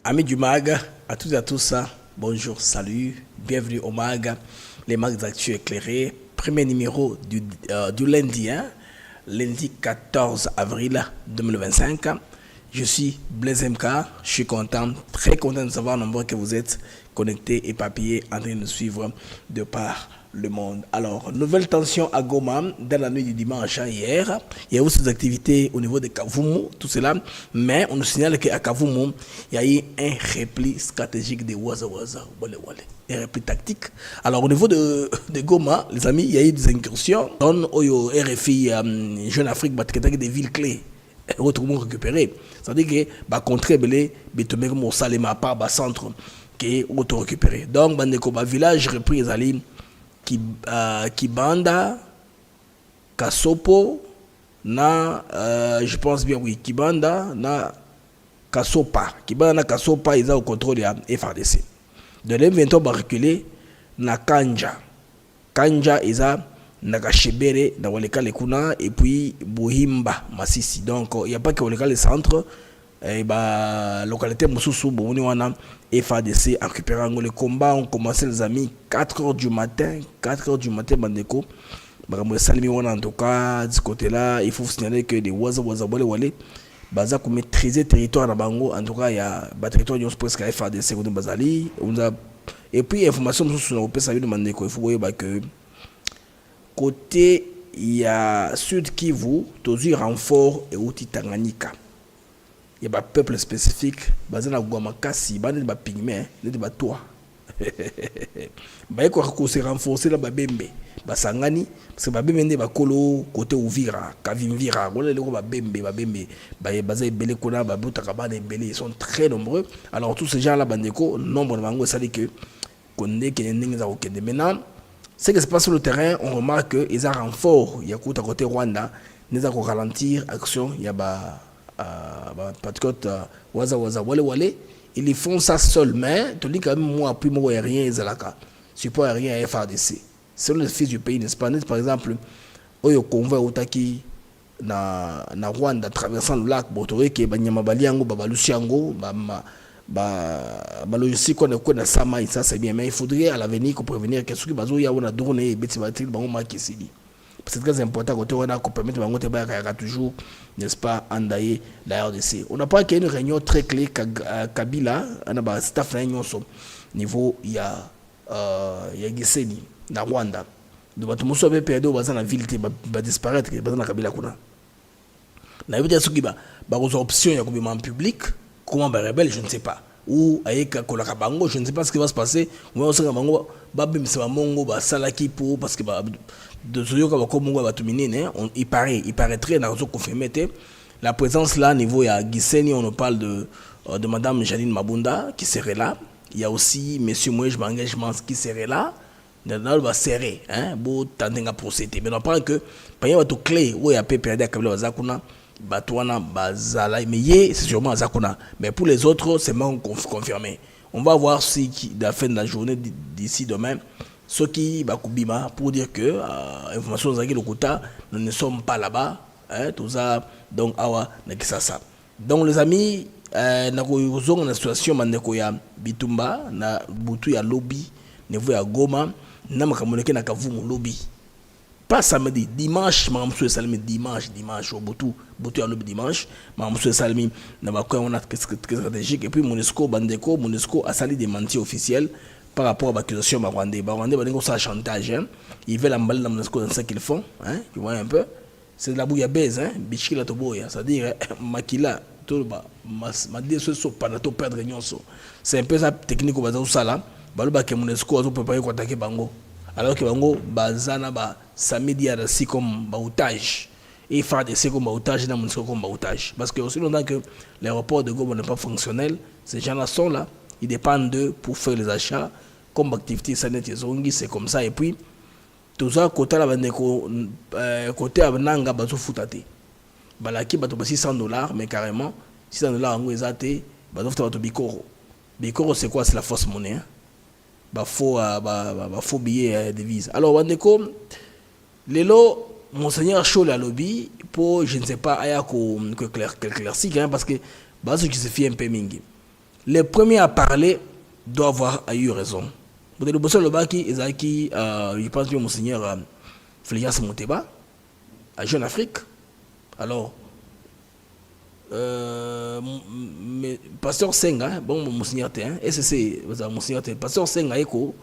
Amis du MAG, à toutes et à tous, bonjour, salut, bienvenue au MAG, les MAG d'actu éclairés, premier numéro du lundi, lundi 14 avril 2025. Je suis Blaise MK, je suis content, très content de savoir nombreux que vous êtes connectés, éparpillés, en train de suivre de par le monde. Alors, nouvelle tension à Goma dans la nuit du dimanche hier. Il y a aussi des activités au niveau de Kavumu, tout cela. Mais on nous signale qu'à Kavumu, il y a eu un repli stratégique de Waza Waza, un repli tactique. Alors, au niveau de Goma, les amis, il y a eu des incursions. Dans Oyo RFI, Jeune Afrique, des villes clés. Autrement récupéré. C'est-à-dire que bah contre belé bitomé comme Salema par bas centre qui est auto récupéré. Donc bandeko ba village repris ali Kibanda, Kasopo na je pense bien oui Kibanda na Kasopa. Kibanda na Kasopa ils ont au contrôle de FARDC. De l'M23 ba reculer na Kanja. Kanja ils ont Nakashebere dans le cas kuna et puis Bohimba Masisi. Donc il n'y a pas que le cas le centre et bah localité Moussousou Bouni wana FADC a récupéré le combat. On commençait les amis 4h du matin bandeko bah salimi wana en tout cas de ce côté là il faut signaler que les Waza Wale baza ko maîtriser territoire na bango. En tout cas il y a ba territoire de presque FADC ko bazali et puis information Moussousou na opesa de bandeko il faut voir que côté il y a Sud Kivu, toujours renfort et outil Tanganyika. Il y a un peuple spécifique, basé dans Guamakasi, basé dans Pygmée, dans toi. Bah quoi que c'est renforcé là Babembe, Basangani, parce que Babembe ba kolo côté Uvira, Kavimvira, voilà les gros Babembe, basé belé kona, babuta kabane belé, ils sont très nombreux. Alors tous ces gens là bandeko, nombre de mango ça dit que connaît qu'il y a des gens qui maintenant. Ce qui se passe sur le terrain, on remarque qu'ils ont un renfort. Il y a à côté Rwanda, ils ont ralentir l'action. Il y a Waza Wale. Ils font ça seuls, mais tu dis quand même moi, puis moi, il n'y a rien, support rien à FARDC. C'est le fils du pays, n'est-ce pas? Par exemple, au convoi Otaki na Rwanda, traversant le lac Botoré, qui est Banyamabaliango, Babalusiango, logistique on a na sama ça c'est bien mais il faudrait à l'avenir qu'on prévenir que ce qui bazo ya on a donné et beti batil bango makisili c'est très important côté on a qu'on permettre bango te ba toujours n'est-ce pas endayer la RDC. On n'a pas qu'il y ait une réunion très clé Kabila on a ba staff na nyonso niveau il y a Giseni na Rwanda de bato muso be perdo baza na ville te ba disparaître baza na Kabila kuna na yebita soki ba option ya kubima en public. Comment bah rebelle, je ne sais pas. Ou avec Kolakabango, je ne sais pas ce qui va se passer. Ou on sait que Bango, Babim c'est Mongo, Salaki pour parce que de ce jour comme Mongo va tout miner, il paraîtrait dans le confirmé la présence là niveau il y a Giseni, on nous parle de Madame Janine Mabunda qui serait là. Il y a aussi Monsieur Mouej Bangejmans qui serait là. Dans va serrer, hein, beau tenter à procéder. Mais on parle que par exemple tout clé où il y a PPRD à Kabila Zakuna. Batouana Bazala mais c'est sûrement Zakuna mais pour les autres c'est même confirmé. On va voir si à la fin de la journée d'ici demain ceux qui bakubima pour dire que information Zaki Lokuta nous ne sommes pas là-bas hein, tout ça donc awa nakisasa. Donc les amis na ko na situation mandeko ya Bitumba na butu ya lobby niveau ya Goma na makamoneke na Kavumu lobby. Pas samedi, dimanche, Mamsou Salmi, dimanche, au Boutou à l'autre dimanche, Mamsou Salmi, on a stratégique, et puis Monesco, Bandeko, Monesco a sali des mentis officiels par rapport à l'accusation de Rwandais. Rwandais, ça chantage, hein. Ils veulent emballer la Monesco dans ce qu'ils font, hein. Tu vois un peu, c'est de la bouillabaisse, hein. Bichila Toboya, c'est-à-dire, Makila, tout le ma dit ce sont pas de perdre nyonso. C'est un peu ça technique au bazar ça là, Baluba que Monesco a préparé pour attaquer Bango. Alors que Bango, Bazana, samedi à la comme otage et faire des comme otage dans mon comme otage parce que aussi longtemps que l'aéroport de Goma n'est pas fonctionnel, ces gens-là sont là, ils dépendent d'eux pour faire les achats comme activité sanitaire c'est comme ça et puis tout ça côté là côté Nanga bazo futate balaki bato $600 mais carrément $600 en exacté bazo futate Bikoro c'est quoi, c'est la fausse monnaie hein? faux billet de vise. Alors Wandeko, lelo monseigneur Chole à lobby pour je ne sais pas aya ko clairci hein, parce que base qui se fait un peu mingi. Les premiers à parler doivent avoir eu raison. Vous le bosseur le baki ezaki je pense que monseigneur Fléas Mouteba à Jeune Afrique. Alors pasteur Senga bon monseigneur té hein SCC monseigneur té pasteur Senga eko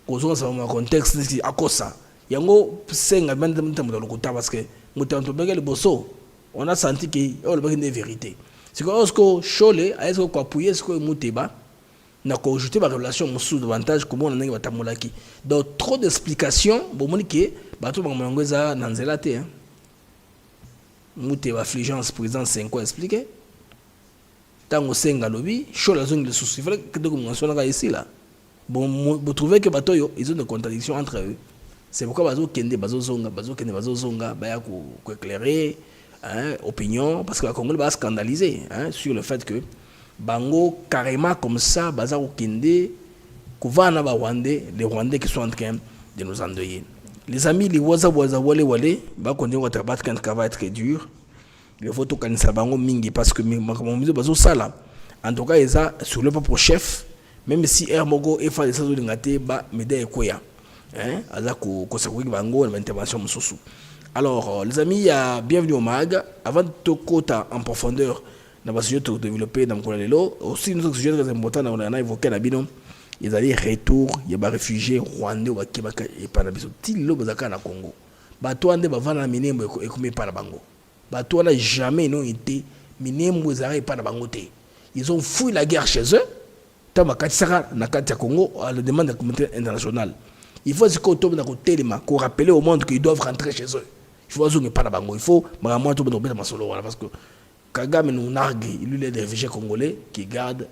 kozonga sa ma contexte à kosa yango Senga même dans le côté parce que mutanto benga le bosso on a senti que oh le benga une vérité c'est que osko Chole a est-ce ko appuyer ce que Mouteba n'a ko ajouter ma relation musu davantage comment on a batamolaki donc trop d'explications bon monique bato ba ngweza nanzela té hein Mouteba affligence président 5 ans expliqué tango Senga lobby Chole azongi le souci il fallait que de mentionner ici là bon vous trouvez que batoyo ils ont des contradictions entre eux c'est pourquoi bazo kende bazo zonga baya ko éclairer hein opinion parce que la Congo va scandaliser hein sur le fait que bango carrément comme ça bazo kende ko va na ba Rwandais les Rwandais qui sont en train de nous endeuiller. Les amis, les wale, bah continuer à travailler quand ça va être dur. Il faut tout cancer bango mingi parce que mon mise bazo sala. En tout cas, ça sur le propre chef, même si Hermogo et fait des choses de ngate ba mede ekoya. Hein, ala ko sekouki bango na intervention mususu. Alors, les amis, bienvenue au MAG. Avant de te côté en profondeur, na ba sujet de développer dans le lelo, aussi nous sujet très important on a évoqué na bino. Ils allaient retour, il y a des réfugiés rwandais qui sont et pas nabiso tilo bazaka na Congo. Bato ande bavana minembo et comme pas na bango. Bato n'a jamais non été minembo zare pas na bango te. Ils ont fui la guerre chez eux. Tama katisaka na kati ya Congo à la demande de la communauté internationale. Il faut ce qu'on tombe dans le téléma, qu'on rappelle au monde qu'ils doivent rentrer chez eux. Il faut qu'ils pas na bango. Il faut vraiment tout dans le solo parce que Kagame nous nargue, il est des réfugiés congolais qui gardent.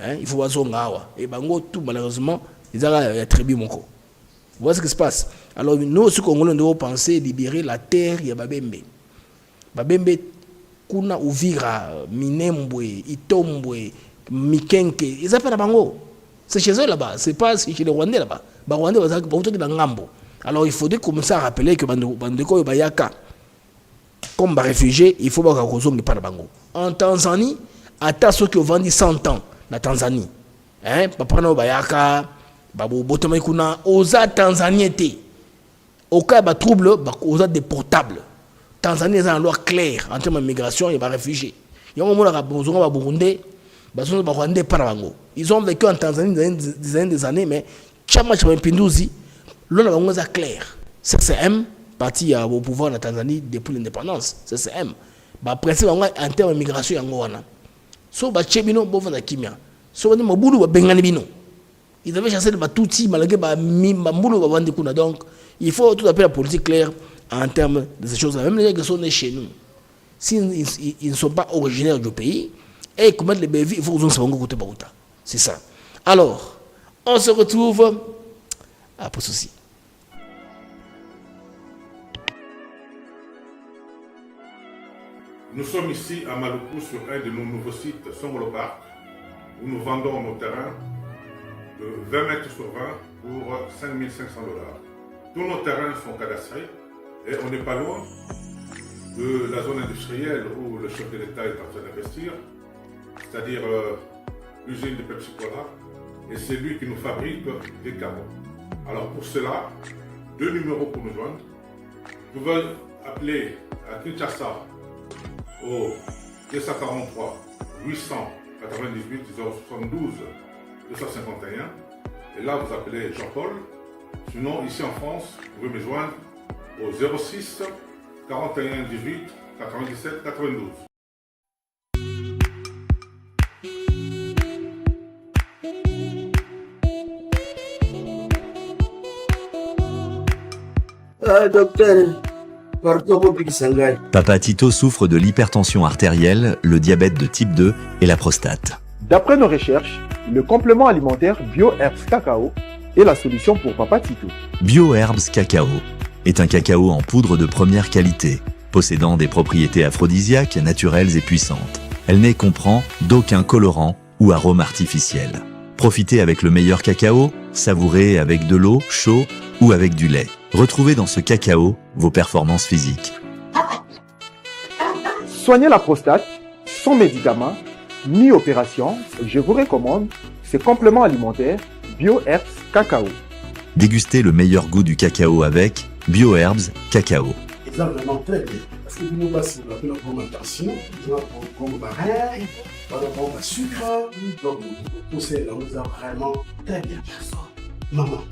Hein, il faut voir son gawa et bango tout malheureusement ils ont attribué mon corps. Voilà ce qui se passe. Alors nous ce qu'on doit penser libérer la terre il y a babembe kuna uvira minembwe itombwe mikenke ils appellent bango c'est chez eux là-bas c'est pas chez les Rwandais là-bas ba Rwandais va autour de la ngambo. Alors il faudrait commencer à rappeler que bandeko bayaka comme ba réfugiés il faut pas qu'on pas bango en Tanzanie à ceux qui ont vendu 100 ans la Tanzanie hein papa na bayaka babu botoma kuna oza Tanzanie té au cas de trouble oza déportable. Tanzanie est en loi claire en termes de migration et de réfugiés. Il y a un moment où ils ont Burundi, Rwandais par bango. Ils ont vécu en Tanzanie des années mais chama pinduzi l'on a clair. CCM parti au pouvoir de la Tanzanie depuis l'indépendance. CCM ba principe en termes de migration yango wana. So ba chebino bo vana kimia so ni mabulu ba bengani bino ils avaient chassé ba touti malgré ba mambulu ba vandi kuna donc il faut tout appeler la politique claire en termes de ces choses là même les gens qui sont nés chez nous s'ils ils ne sont pas originaires du pays et commettre les bévis il faut qu'ils soient côté Baouta c'est ça. Alors on se retrouve après ceci. Nous sommes ici à Maluku sur un de nos nouveaux sites, Songolo Park, où nous vendons nos terrains de 20 mètres sur 20 pour 5 500 $. Tous nos terrains sont cadastrés et on n'est pas loin de la zone industrielle où le chef de l'État est en train d'investir, c'est-à-dire l'usine de Pepsi Cola, et c'est lui qui nous fabrique des carreaux. Alors pour cela, 2 numéros pour nous joindre. Vous pouvez appeler à Kinshasa au 243 898 072 251 et là vous appelez Jean-Paul. Sinon ici en France vous pouvez me joindre au 06 41 18 97 92. Docteur, Papa Tito souffre de l'hypertension artérielle, le diabète de type 2 et la prostate. D'après nos recherches, le complément alimentaire BioHerbs Cacao est la solution pour Papa Tito. BioHerbs Cacao est un cacao en poudre de première qualité, possédant des propriétés aphrodisiaques, naturelles et puissantes. Elle ne comprend d'aucun colorant ou arôme artificiel. Profitez avec le meilleur cacao, savourez avec de l'eau, chaud ou avec du lait. Retrouvez dans ce cacao vos performances physiques. Soigner la prostate, sans médicaments, ni opération, je vous recommande ce complément alimentaire BioHerbs Cacao. Dégustez le meilleur goût du cacao avec BioHerbs Cacao. C'est vraiment très bien. Parce que nous, si on a une augmentation, nous avons comme barrière, nous avons un sucre, donc tout ça, nous avons vraiment très bien. Maman,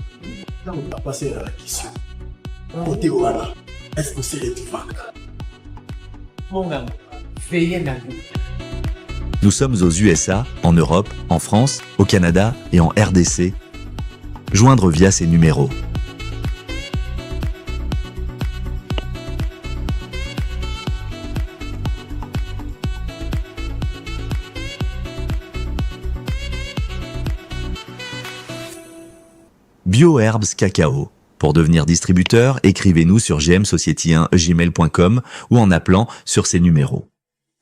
là, on va passer à la question. Côté Ouana, est-ce que c'est les vaincre? Veillez dans nous. Nous sommes aux USA, en Europe, en France, au Canada et en RDC. Joindre via ces numéros. BioHerbs Cacao. Pour devenir distributeur, écrivez-nous sur gmsociety1gmail.com ou en appelant sur ces numéros.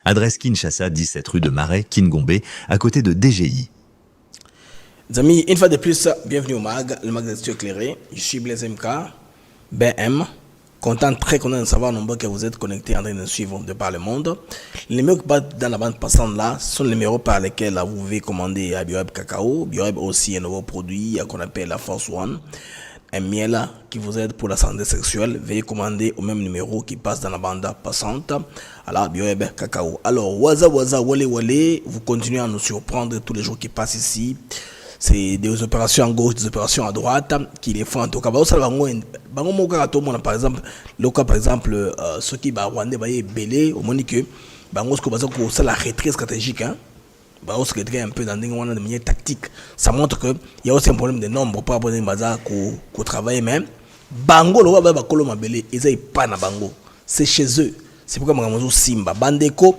Adresse Kinshasa, 17 rue de Marais, Kingombe, à côté de DGI. Les amis, une fois de plus, bienvenue au MAG, le MAG des études éclairées. Je suis Blaise MK, BM. Très content de savoir nombreux que vous êtes connectés en train de suivre de par le monde. Les numéros qui passent dans la bande passante là sont les numéros par lesquels vous pouvez commander à BioHerbs Cacao. BioHerbs aussi un nouveau produit qu'on appelle la Force One. Un miel qui vous aide pour la santé sexuelle. Veuillez commander au même numéro qui passe dans la bande passante. Alors, BioHerbs Cacao. Alors, waza, wale, wale. Vous continuez à nous surprendre tous les jours qui passent ici. C'est des opérations à gauche, des opérations à droite qui les font en tout cas. Par exemple, le cas par exemple, ceux qui vont rwandais, belé, au moins que c'est la retraite stratégique. On se retrait un peu dans des manières tactiques. Ça montre qu'il y a aussi un problème de nombre par rapport à qu'on travaille même. Bango, le roi Bakolo Mabele, ils n'ont pas na bango. C'est chez eux. C'est pourquoi Magamazou Simba. Bandeko,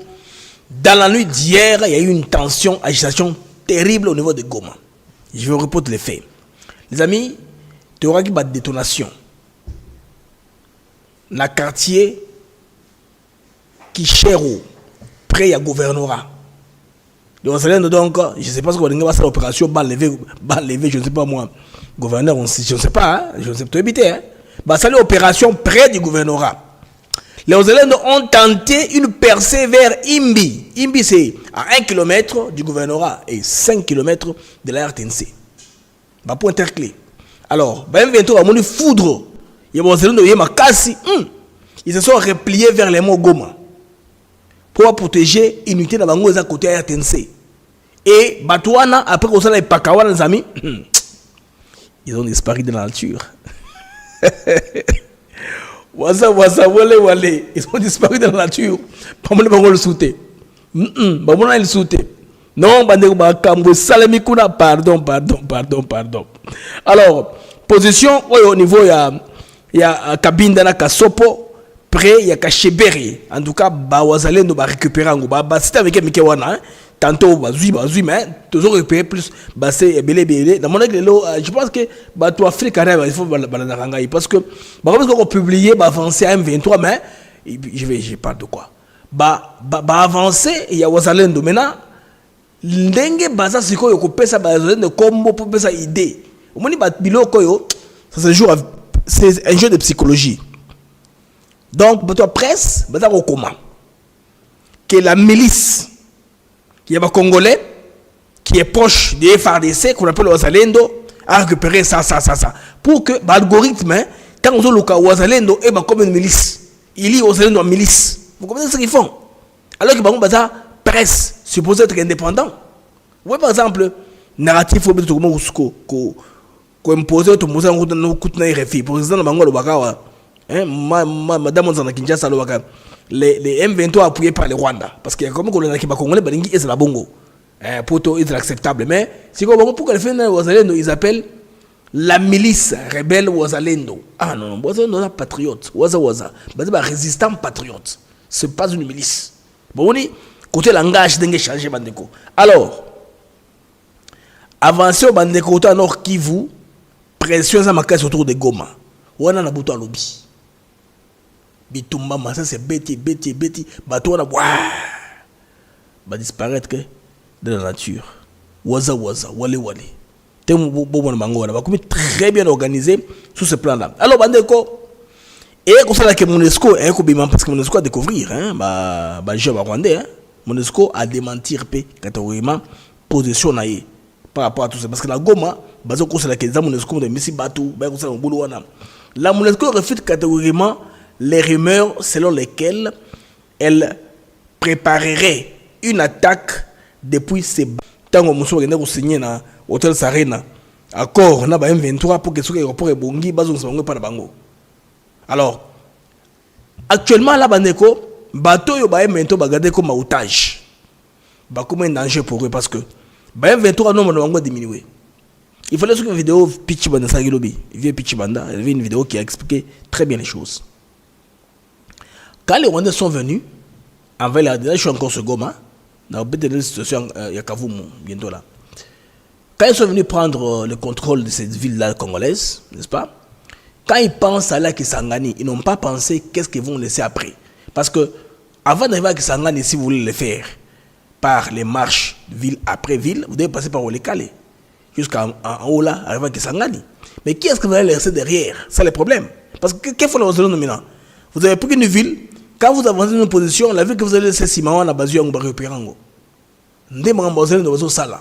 dans la nuit d'hier, il y a eu une tension, agitation terrible au niveau de Goma. Je vous reporte les faits. Les amis, tu auras une détonation. Dans le quartier qui cher près à gouvernorat. Donc, je ne sais pas ce qu'on va faire l'opération, lever, je ne sais pas moi. Gouverneur, je ne sais pas, hein, je ne sais pas éviter. Hein. C'est l'opération près du gouvernorat. Les Zélandais ont tenté une percée vers Imbi. Imbi, c'est à 1 km du gouvernorat et 5 km de la RTNC. Pour interclé. Alors, M23 a foudre. Ils se sont repliés vers les mots Goma pour protéger l'unité de Bango à côté de la RTNC. Et Batouana, après qu'on s'en ait pas kawa, les amis, ils ont disparu de la nature. Waza, wale. Ils ont disparu de la nature. Pas mal de le sauter. Pas mal le sauter. Non, pardon. Alors, position au niveau, il y a cabine dans la Kasopo. Près, il y a Kacheberi. En tout cas, Wazalendo va récupérer un groupe. C'était avec Mikewana. Tantôt, mais toujours récupérer plus. C'est belé. Dans mon je pense que tout Afrique arrive, il faut parce que parce qu'on publié, avancer à M23, mais je parle de quoi. Avancer, il y a Wazalendo. Maintenant, ndenge baza siko yo kopesa Wazalendo combo pour pesa idée. Au moins, c'est un jeu de psychologie. Donc, pour toi, presse, que la milice, qui est congolais, qui est proche des FARDC, qu'on appelle Wazalendo, a récupéré ça. Pour que l'algorithme, quand on dit que Wazalendo est comme une milice, il y a Wazalendo en milice. Vous comprenez ce qu'ils font? Alors que la presse, supposé être indépendant. Vous voyez par exemple, narratif, il faut que imposer tout le monde en coûte na RFI. Pour exemple, madame Nzana Kinshasa, les M23 appuyés par le Rwanda. Parce qu'il y a comme qu'on a qui congolais, c'est la bongo. Pour tout, c'est acceptable. Mais si on pour le faire Wazalendo, ils appellent la milice rebelle Wazalendo. Ah non, Wazalendo est patriote. Waza. C'est un résistant patriote. Ce n'est pas une milice. Bon, on dit, côté langage, d'un changer Bandeko. Alors, avancez au Bandeko, au Nord Kivu, pression à ma caisse autour de Goma. On a un bouton à lobby. Bitumba, ça c'est bêti. Bateau, on va disparaître de la nature. Waza, wale. très bien organisé sur ce plan-là. Alors, Bandeko, et comme ça, que MONUSCO, parce que MONUSCO a découvrir, rwandais, MONUSCO a démentir catégoriquement position par rapport à tout ça. Parce que la Goma, la MONUSCO refute catégoriquement les rumeurs selon lesquelles elle préparerait une attaque depuis ces tango muso ngenda ko signer na Hôtel Sarena accord na ba M23 pour que ce aéroport ebongi bazo nsango pa na bango. Alors actuellement là bandeko bateau yo ba M23 ba garder comme otage. Ba comme un danger pour eux parce que ba M23 non na bango diminuer. Il fallait sur une vidéo Pitch Banda Sagilobi, vieux Pitch Banda, il y avait une vidéo qui a expliqué très bien les choses. Quand les Rwandais sont venus avec la je suis encore ce Goma. Dans la situation, il y a Kavumu bientôt là. Quand ils sont venus prendre le contrôle de cette ville-là congolaise, n'est-ce pas? Quand ils pensent à la Kisangani, ils n'ont pas pensé qu'est-ce qu'ils vont laisser après. Parce que avant d'arriver à Kisangani, si vous voulez le faire par les marches ville après ville, vous devez passer par Olikale. Jusqu'en haut là, arriver à Kisangani. Mais qui est-ce que vous allez laisser derrière? C'est le problème. Parce que qu'est-ce qu'il faut maintenant? Vous avez pris une ville. Quand vous avancez dans une position, la ville que vous allez laisser Simawa na bazu yango récupérango. Ndé mangambozele no bazo sala.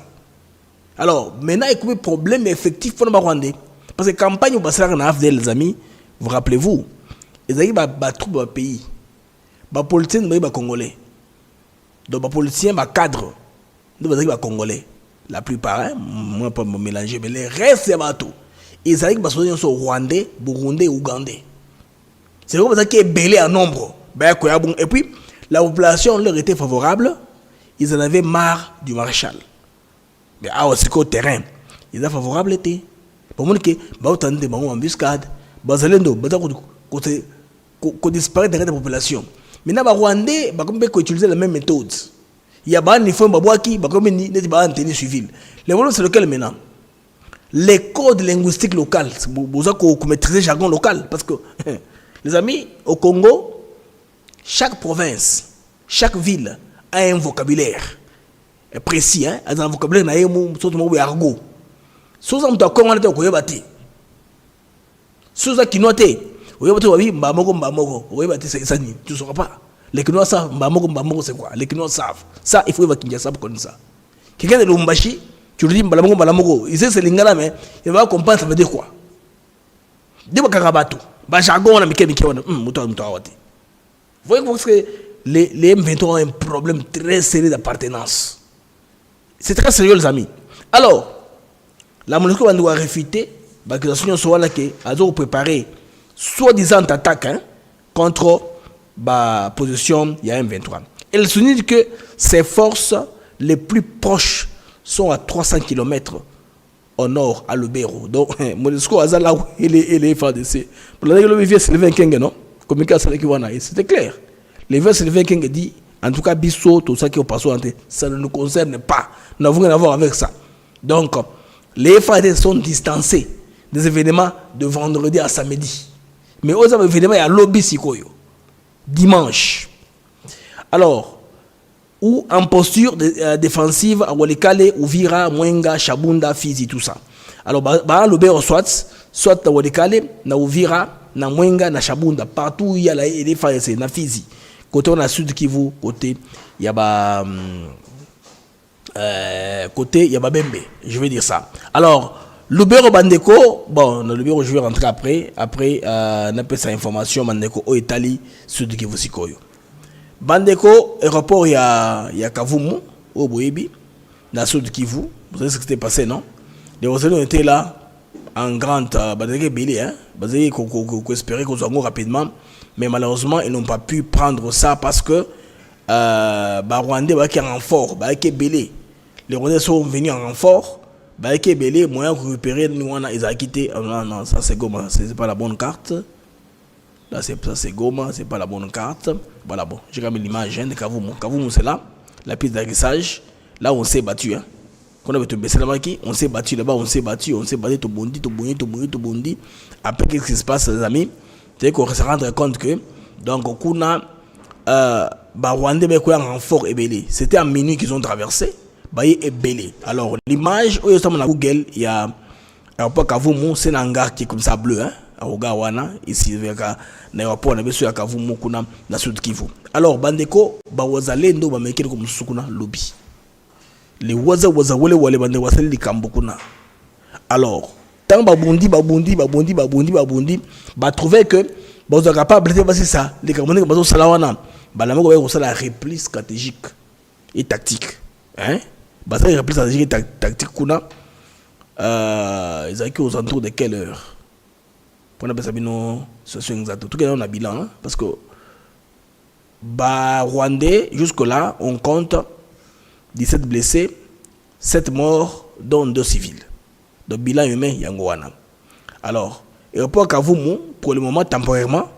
Alors, maintenant il y a un problème effectif pour le Rwandais. Parce que la campagne au Bassara na AFDL, les amis, vous rappelez-vous, ils ont ba troupe dans le pays. Ba politiciens ba congolais. Donc ba politiciens ba cadre, ba congolais. La plupart, hein, moi pas me mélanger, mais les restes c'est bateau. Ils ont ba sont rwandais, burundais, ougandais. C'est comme ça qui est belé en nombre. Et puis, la population leur était favorable. Ils en avaient marre du maréchal. Mais aussi qu'au terrain, ils étaient favorables. Pour moi, ils ont des embuscades. Ils ont disparu de la population. Maintenant, les Rwandais ont utilisé la même méthode. Il y a des gens qui ont été civil. Le problème, c'est lequel maintenant? Les codes linguistiques locaux. Vous avez maîtrisé le jargon local. Parce que, les amis, au Congo, chaque province, chaque ville a un vocabulaire précis. Hein? Un vocabulaire na yemu surtout argot. Soza mtu akongo na te koyebati. Soza kinote, oyebati wabi mbamoko, oyebati c'est ça ni, tu sauras pas. Les Kinois savent mbamoko c'est quoi? Les Kinois savent. Ça il faut évacuer ça pour connaître ça. Quelqu'un de Lumbashi, tu lui dis mbamoko, il sait c'est lingala mais il va comprendre ça veut dire quoi. Deba karabato, ba jargon na mike wana, muto awati. Vous voyez que les M23 ont un problème très sérieux d'appartenance. C'est très sérieux, les amis. Alors, la MONUSCO va nous réfuter, l'accusation soit là qu'ils ont préparé soi-disant attaque contre la position il y a M23. Elle se dit que ses forces les plus proches sont à 300 km au nord, à Lubero. Donc, MONUSCO a là où il est FADC. Pour la négociation, c'est le 25, non? C'était clair. Les vers Sylvain King dit, en tout cas, Bissot, tout ça qui est au passé, ça ne nous concerne pas. Nous n'avons rien à voir avec ça. Donc, les FAD sont distancés des événements de vendredi à samedi. Mais aux événements, il y a lobby Sikoyo. Dimanche. Alors, ou en posture défensive à Walikale, Uvira, Mwenga, Shabunda, Fizi, tout ça. Alors, lobby soit à Walikale, na Uvira, na Mwenga, na Shabunda, partout où il y a les FAD, c'est na Fizi. Côté on a Sud Kivu, côté il y a côté il y a Bembe, je vais dire ça. Alors le bureau Bandeko, bon le bureau je vais rentrer après on appelle ça information Bandeko au Italie Sud Kivu Sikoyo. Bandeko aéroport il y a Kavumu au Boyebi dans Sud Kivu, vous savez ce qui s'était passé non? Les Rwandais étaient là en grande Bandeko Billy hein, qu'on espérait qu'on soit rapidement. Mais malheureusement, ils n'ont pas pu prendre ça parce que Rwandais qui en renfort, qui est belé. Les Rwandais sont venus en renfort, qui est belé, moyen de récupérer, nous ils ont quitté. Non, ça c'est Goma, c'est pas la bonne carte. Là, ça c'est Goma, c'est pas la bonne carte. Voilà, bon, j'ai quand même l'image de Kavumu. Kavumu, c'est là, la piste d'atterrissage. Là, on s'est battu. Hein. Quand on avait baissé la maquille, on s'est battu là-bas, on s'est battu, tout bondi. Après, qu'est-ce qui se passe, les amis? C'est qu'on se rendre compte que donc on a Rwandais en renfort et belé. C'était à minuit qu'ils ont traversé baye ebele. Alors l'image où sur Google il y a aéroport Kavumu, c'est un hangar qui est comme ça bleu, hein, à Ogawana, ici vers l'aéroport on a besoin à Kavumu kuna na Sud Kivu. Alors bandeko ba wazalendo ba mekele comme sukuna lobby. Les waza wale bande wasali di kambukuna. Alors tant babundi ba trouver que ba sont capable de passer ça les Camerounais ba salawana ba la moko ba la repli stratégique et tactique, hein, ba ça repli stratégique et tactique kuna ils ont aux alentours de quelle heure pour n'appeler ça bino situation exacte tout cas on a bilan, hein, parce que bah Rwandais jusque là on compte 17 blessés, 7 morts dont 2 civils. Donc bilan humain yangoana. Alors aéroport Kavumu pour le moment temporairement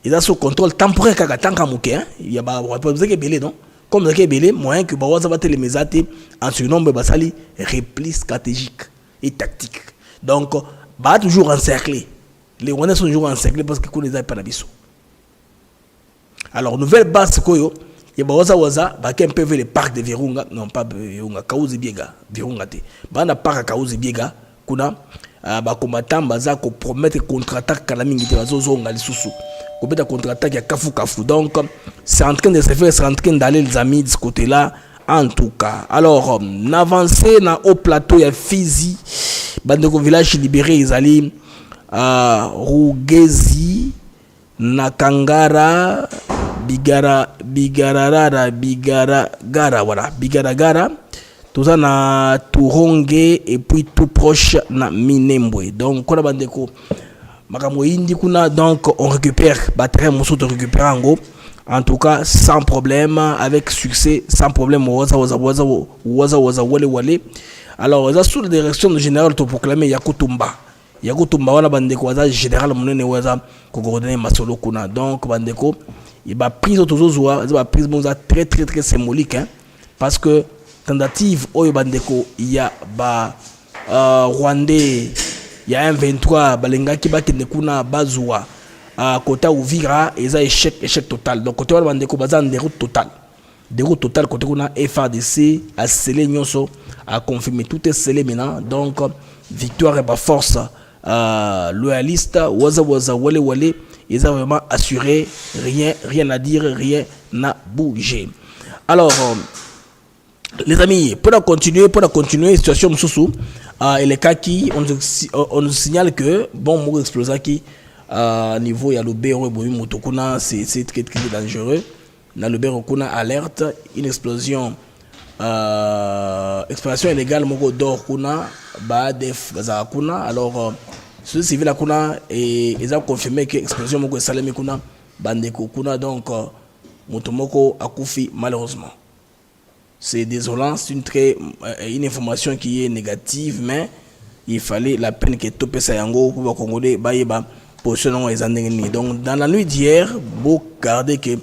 ils ont sous contrôle temporaire kaka muke, hein, il y a pas besoin que belé non comme ça que belé moyen que ba ça va te les mesate en surnombre basali repli stratégique et tactique. Donc bah toujours encerclé. Les Rwandais sont toujours encerclés parce que les a pas nabiso. Alors nouvelle base koyo ya waza ba kempv le parc de Virunga, non pas Virunga, Kauzi Biega, Virunga te. Ba na parc Kauzi Biega kuna ba combattant baza ko promettre contre-attaque kala mingi te bazozonga lisusu. Ko beta contre-attaque ya kafu. Donc c'est en train de se faire, c'est en train d'aller les amis de ce côté-là en tout cas. Alors n'avancer na au plateau ya Fizi, bandeko village libéré izali Rugezi Nakangara Bigaragara, voilà, Bigaragara, tout ça na Turonge et puis tout proche na Minembwe. Donc, on a bandeko, makambo indi kuna, donc on récupère, batterie mousseau de récupérer en gros, en tout cas sans problème, avec succès, sans problème, waza wale. Alors, ça sous la direction du général to proclamé Yakutumba wana bandeko waza général monene waza ko coordonner masolo kuna. Donc bandeko il va prise autozoa, il va prise bonza très symbolique, hein, parce que tentative oyo bandeko il y a ba Rwandais, il y a un 23 balenga ki ba kende kuna bazwa kota Uvira et ça échec total. Donc côté wala bandeko baza en déroute totale côté kuna FARDC a scellé nyonso, a confirmé tout est scellé maintenant. Donc victoire et pas force loyaliste waza wale ils ont vraiment assuré, rien à dire, rien n'a bougé. Alors les amis, pour continuer situation sous et les cas qui on nous signale que bon mot explosé qui niveau il y a le béro motokuna, c'est très dangereux. Dans le béro kuna alerte une explosion exploration illégale moko d'or kuna ba def baza kuna. Alors ce civil kuna et ils ont confirmé que explosion moko salami kuna bandeko kuna. Donc motomoko akufi malheureusement. C'est désolant, c'est une information qui est négative, mais il fallait la peine que tout ça yango pour Congolais baïba position les andengni. Donc dans la nuit d'hier, beau garder que il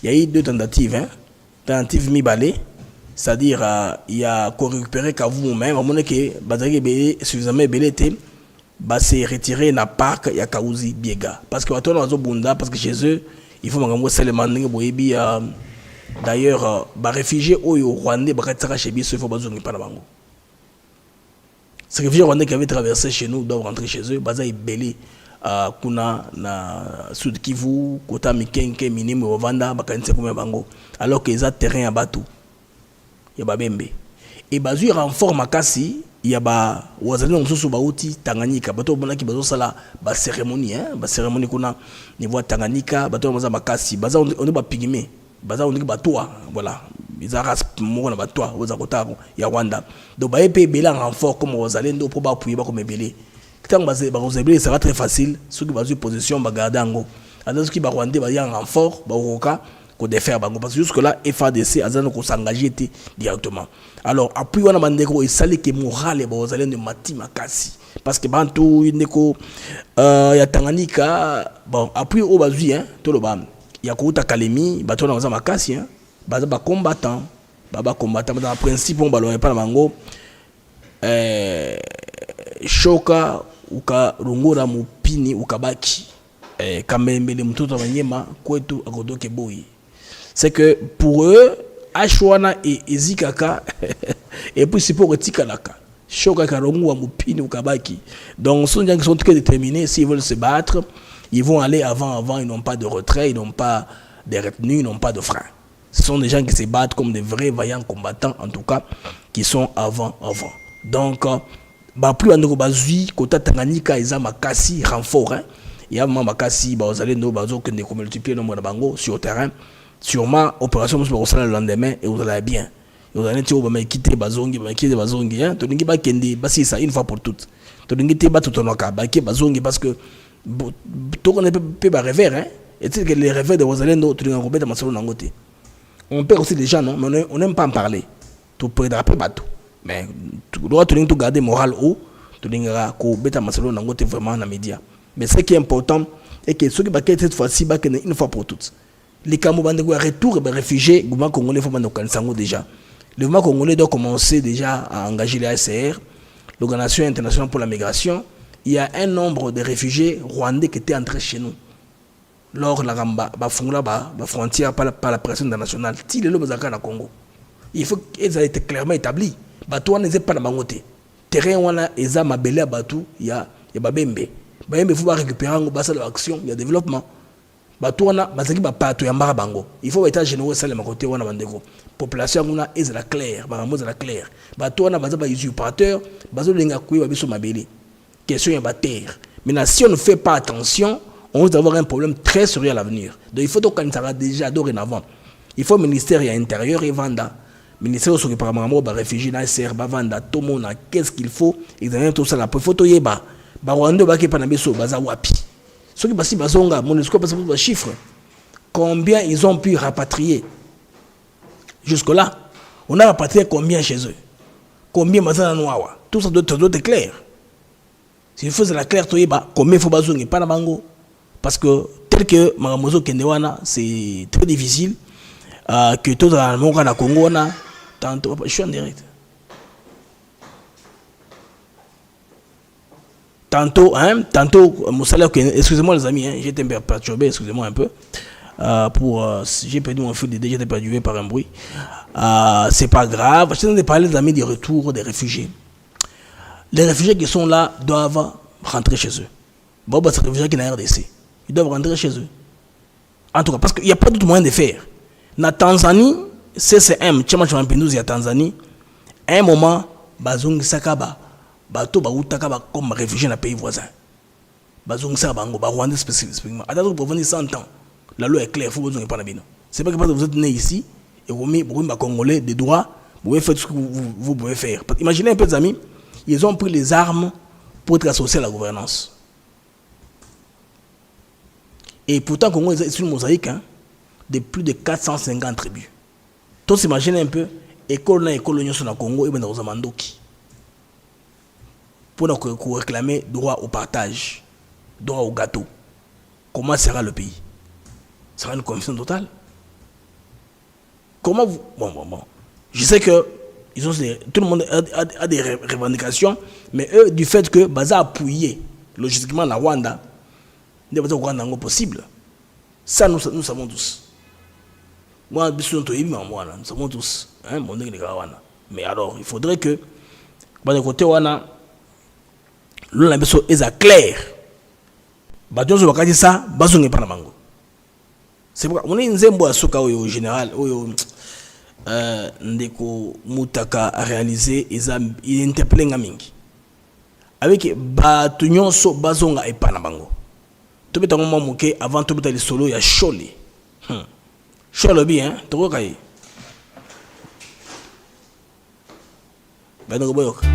y a eu 2 tentatives, hein. Tentative mi balé, c'est-à-dire il y a qu'on récupérer Kavumu même, à mon que bazaki belé suffisamment belé té bah c'est retiré na parc ya Kauzi Biega parce que watoto wazo bunda parce que chez eux il faut mangambo seulement ndenge boyebi d'ailleurs ba réfugiés au Rwandais ba kataka chez biso il faut bazongi pa na bango. Ces réfugiés rwandais qui avaient traversé chez nous doivent rentrer chez eux baza ibeli kuna na Sud Kivu kota Mikenke Minimo Vanda bakanise comme bango alors que ça terrain ya batu ya babembe et bazui renfort makasi il y a ba wazalendo msusu bauti Tanganyika bato bonaki bazo sala ba cérémonie, hein, ba cérémonie kuna niveau Tanganyika bato baza makasi baza on ba pigme baza on ba toi voilà ils arrasent mo na ba toi oza kotako ya Rwanda donc ba épé bela renfort comme wazalendo pour ba appuyer ba comme belé tant basé ba wazalendo ça va très facile ceux qui bazu position ba garder ngo alors qui ba Rwandais ba ya renfort ba roka ko défaire bango parce que jusque là FADC azana ko s'engager directement. Alors appui wana bandeko et sali que morale ba ozalendo de mati makasi parce que bantu indeko ya Tanganyika bon appui au bazui, hein, to lo ba ya ko uta kalemi bato na baza makasi, hein, baza ba combattant dans le principe on ba lo pas bango shoka uka rungura mupini ukabaki kamembele mtoto wanyema kwetu akodoke boyi. C'est que pour eux, Ashwana et Ezikaka et puis c'est pour Retikalaka. Shoka Karongu Amupini ou Kabaki. Donc, ce sont des gens qui sont très déterminés. S'ils veulent se battre, ils vont aller avant. Ils n'ont pas de retrait, ils n'ont pas de retenue, ils n'ont pas de frein. Ce sont des gens qui se battent comme des vrais vaillants combattants, en tout cas, qui sont avant. Donc, plus à Nogobazui, Kota Tanganyika, ils ont Makasi, renfort. Il y a Makasi, vous allez nous multiplier le nombre de bango sur le terrain. Sûrement, opération, vous allez le lendemain et vous allez bien. Vous allez quitter Bazongi, tu n'as pas kendi, ça une fois pour toutes. Tu n'as pas tout ton cas, Bazongi, parce que tu connais pas rêver, hein. Et tu sais que les rêves de Rosalendo, tu n'as pas de Nangote. On perd aussi les gens, non, mais on n'aime pas en parler. Tu peux draper bateau. Mais tu dois tout garder moral haut, tu n'as pas de Nangote vraiment dans les médias. Mais ce qui est important, est que ceux qui baquent cette fois-ci, une fois pour toutes. Les Kamobandego retour et réfugiés, le gouvernement congolais faut maintenant déjà. Le gouvernement congolais doit commencer déjà à engager les ACR, l'Organisation internationale pour la migration. Il y a un nombre de réfugiés rwandais qui étaient entrés chez nous. Lors de la frontière par la pression internationale. Si les lobes dans Congo, il faut qu'ils aient été clairement établis. Batou n'est pas dans le terrain où ils ont mabélé à Batou, il y a Babembe. Babembe, il faut récupérer en bas de l'action, il y a développement. Il faut être généreux ça les côté wana bandeko population nguna ezala claire ba moza la claire ba tona baza ba usurpateur bazo lenga kuiba biso mabele question ya ba terre. Mais si on ne fait pas attention, on va avoir un problème très sérieux à l'avenir. Donc il faut donc qu'on s'arrête déjà dorénavant. Il faut ministère et intérieur et vanda ministère au s'occuper vraiment ba réfugiés na ser ba vanda tout monde qu'est-ce qu'il faut examiner tout ça la photo yeba ba rwanda ba ke pa na biso baza wapi. Ceux qui passent Bazonga, mon escope passe pour chiffres. Combien ils ont pu rapatrier? Jusque-là, on a rapatrié combien chez eux? Combien Mazana Noawa? Tout ça doit être clair. S'il faut la claire, combien il faut Bazonga pas na bango? Parce que tel que Magamozo Kendewana, c'est très difficile. Que tout dans le monde à Congo, je suis en direct. Tantôt, excusez-moi les amis, j'ai été perturbé, excusez-moi un peu. J'ai perdu mon fil d'idée, j'ai été perturbé par un bruit. C'est pas grave. Je suis parler des amis du retour des réfugiés. Les réfugiés qui sont là doivent rentrer chez eux. Bon, c'est les réfugiés qui n'ont RDC. Ils doivent rentrer chez eux. En tout cas, parce qu'il n'y a pas d'autre moyen de faire. Na Tanzanie, CCM, Chama Champinouzi à Tanzanie, à un moment, Bazungi Sakaba. Bato ba utaka ba comme réfugié dans le pays voisin. Bazongsa bango ba Rwanda spécifiquement. Attends pour venir 100 ans. La loi est claire, faut besoin pas na bino. C'est pas que vous êtes né ici et vous mis congolais des droits, vous pouvez faire ce que vous pouvez faire. Imaginez un peu les amis, ils ont pris les armes pour être associés à la gouvernance. Et pourtant Congo est une mosaïque de plus de 450 tribus. Donc imaginez un peu école sur le Congo et ben dans Mandoki. Pour réclamer droit au partage, droit au gâteau. Comment sera le pays? Ce sera une confusion totale. Comment vous... Bon. Je sais que tout le monde a des revendications, mais eux, du fait que Baza a appuyé logistiquement la Rwanda, ne pas Rwanda possible. Ça, nous savons tous. Moi, nous savons tous. Mais alors, il faudrait que, de côté, l'on a besoin est clair. Badjon zo bakati ça, bazonge pa na bango. C'est pourquoi on est nzembo asoka au général ndeko mutaka a réalisé il interpellé ngamingi. Avec batu nyonso bazonga e pa na bango. To beta ngoma muke avant to beta li solo ya Shole. Shole bi to kai. Bano boyoka.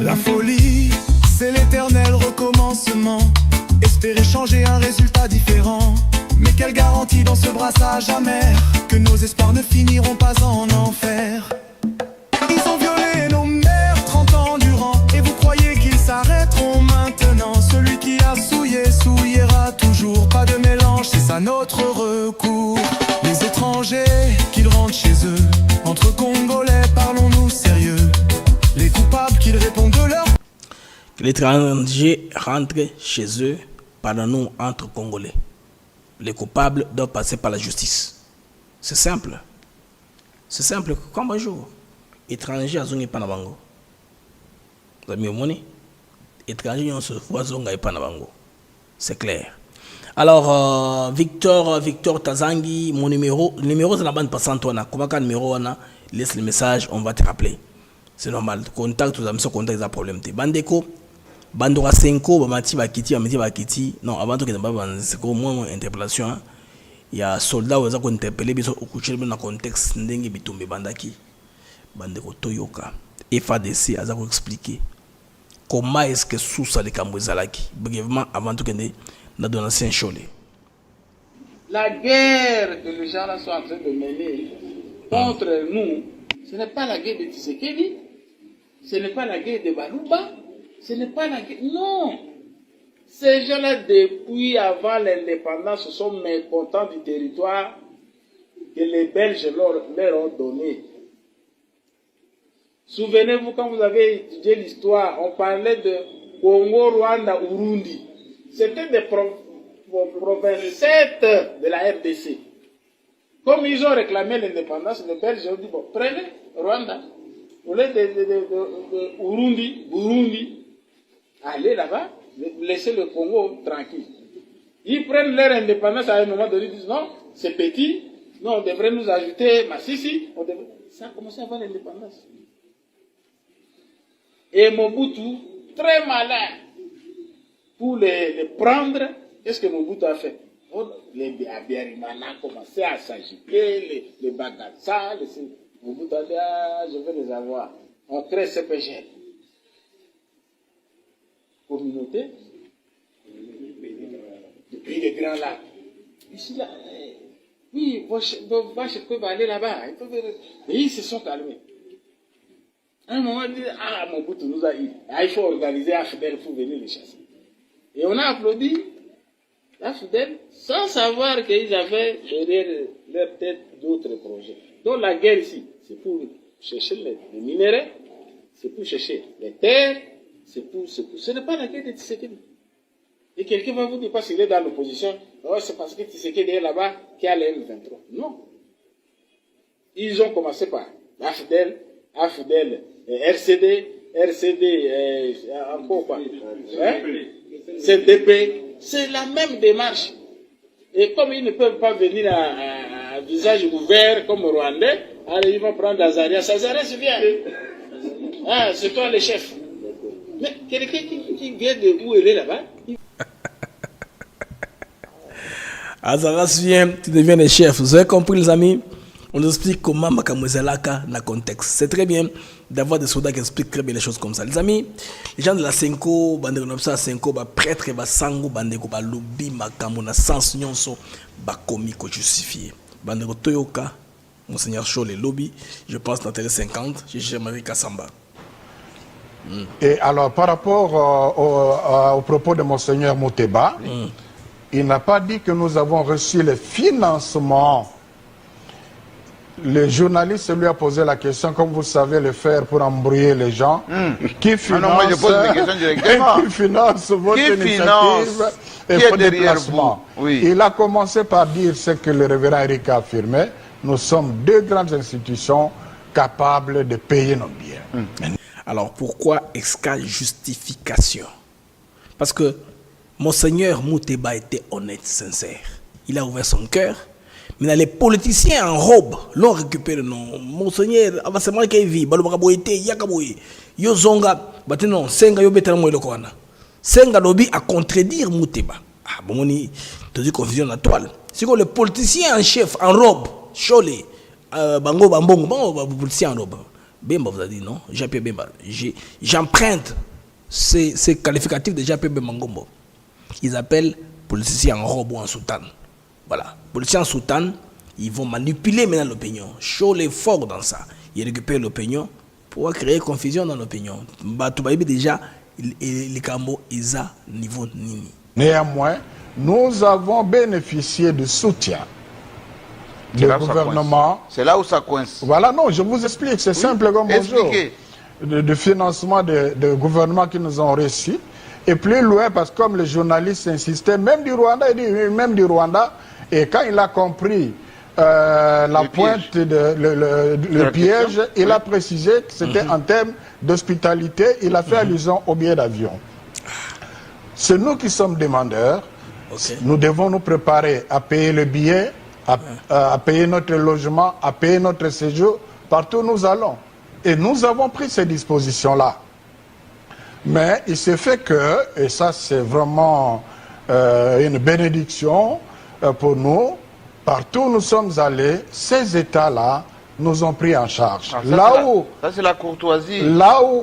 La folie, c'est l'éternel recommencement. Espérer changer un résultat différent. Mais quelle garantie dans ce brassage amer que nos espoirs ne finiront pas en enfer. Ils ont violé nos mères 30 ans durant. Et vous croyez qu'ils s'arrêteront maintenant? Celui qui a souillé, souillera toujours. Pas de mélange, c'est ça notre recours. Les étrangers, qu'ils rentrent chez eux. Entre Congolais, parlons-nous sérieux. Les coupables qu'ils répondent de leur... Que l'étranger rentre chez eux, pendant nous entre Congolais. Les coupables doivent passer par la justice. C'est simple. C'est simple comme un jour. Étranger à Zongi Panabango. Vous avez mis étranger on se voit Zonga et Panabango. C'est clair. Alors, Victor Tazangi, mon numéro c'est la bande passante. Comment qu'un numéro laisse le message, on va te rappeler. C'est normal. Contact, vous avez ce contact, un problème. Bandeko, Bandora Senko, Bamati Bakiti. Non, avant tout que c'est au moins une interpellation. Il y a soldats qui ont interpellé, ils ont couché dans le contexte Ndengi Bitumbe Bandaki. Bandeko Toyoka. FADC a expliqué comment est-ce que sous ça les Kambouezalaki. Brièvement, avant tout que nous donné un cholet. La guerre que les gens là sont en train de mener contre nous, ce n'est pas la guerre de Tshisekedi, ce n'est pas la guerre de Balouba, ce n'est pas la guerre. Non! Ces gens-là, depuis avant l'indépendance, sont mécontents du territoire que les Belges leur ont donné. Souvenez-vous, quand vous avez étudié l'histoire, on parlait de Congo, Rwanda, Urundi. C'était des provinces 7 de la RDC. Comme ils ont réclamé l'indépendance, les Belges ont dit, bon, prenez Rwanda, au lieu de Urundi, Burundi, allez là-bas, laissez le Congo tranquille. Ils prennent leur indépendance à un moment donné, ils disent, non, c'est petit, non, on devrait nous ajouter Massissi. Ça a commencé avant l'indépendance. Et Mobutu, très malin, pour les prendre, qu'est-ce que Mobutu a fait? Les Biarimana commençaient à s'agiter, les Bagatsa, Mobutu a dit, ah, je vais les avoir. On crée CPG. Communauté, depuis les Grands Lacs. Ici, là, oui, vos vaches peuvent aller là-bas. Et ils se sont calmés. À un moment, ils disent, ah, Mobutu nous a dit, il faut organiser AFDEL pour venir les chasser. Et on a applaudi l'AFDEL sans savoir qu'ils avaient derrière leur tête d'autres projets. Donc la guerre ici, c'est pour chercher les minéraux, c'est pour chercher les terres, ce n'est pas la guerre de Tshisekedi. Et quelqu'un va vous dire, parce qu'il est dans l'opposition, oh, c'est parce que Tshisekedi est là-bas qu'il y a les M23. Non. Ils ont commencé par l'AFDEL, RCD, encore quoi, CDP, c'est la même démarche. Et comme ils ne peuvent pas venir à visage ouvert comme Rwandais, alors ils vont prendre Azarias. Azarias vient. Ah, c'est toi le chef. Mais quelqu'un qui vient de où elle est là-bas. Azarias vient, tu deviens le chef. Vous avez compris les amis? On nous explique comment Makamouzelaka dans le contexte. C'est très bien d'avoir des soldats qui expliquent très bien les choses comme ça. Les amis, les gens de la Senko, Banderonopsa Senko, prêtre, Sango, Bandeko, Lobby, Makamona, sens nyonso, Bakomi, ko justifié. Bandero Toyoka, Monseigneur Chole, Lobby, je pense dans Télé 50, j'ai Jean-Marie Kassamba. Et alors, par rapport au propos de Monseigneur Mouteba, il n'a pas dit que nous avons reçu le financement. Le journaliste lui a posé la question, comme vous savez le faire pour embrouiller les gens. Qui finance, moi je pose des questions directement. Qui finance votre initiative et votre déplacement? Oui. Il a commencé par dire ce que le révérend Eric a affirmé. Nous sommes deux grandes institutions capables de payer nos biens. Alors pourquoi escale justification? Parce que Monseigneur Mouteba était honnête, sincère. Il a ouvert son cœur. Mais les politiciens en robe l'ont récupéré. Non, Monseigneur, avancement qui vit, Balobaraboïté, Yakaboui, Yozonga, Batino, Senga Yobetanamo Lokoana. Senga Lobi a contredire Mouteba. Ah, bon, on y te dit confusion la toile. C'est que le politicien en chef, en robe, Cholé, Bango Bambongo, bon, politicien en robe. Bemba vous a dit non, Japé Bemba. J'emprunte ces qualificatifs de Japé Bembangombo. Ils appellent politicien en robe ou en soutane. Voilà, politiciens en soutane, ils vont manipuler maintenant l'opinion. Chaud les fort dans ça. Ils récupèrent l'opinion pour créer confusion dans l'opinion. Déjà, les Kambo, ils ont niveau nini. Néanmoins, nous avons bénéficié du soutien du gouvernement. C'est là où ça coince. Voilà, non, je vous explique, c'est simple comme bonjour. De financement de gouvernements qui nous ont reçus. Et plus loin, parce que comme le journaliste insistait, même du Rwanda, il dit même du Rwanda, et quand il a compris la pointe, le piège, il a précisé que c'était en termes d'hospitalité, il a fait allusion au billet d'avion. C'est nous qui sommes demandeurs, nous devons nous préparer à payer le billet, à payer notre logement, à payer notre séjour, partout où nous allons. Et nous avons pris ces dispositions-là. Mais il s'est fait que, et ça c'est vraiment une bénédiction pour nous, partout où nous sommes allés, ces États-là nous ont pris en charge. Ça c'est la courtoisie. Là où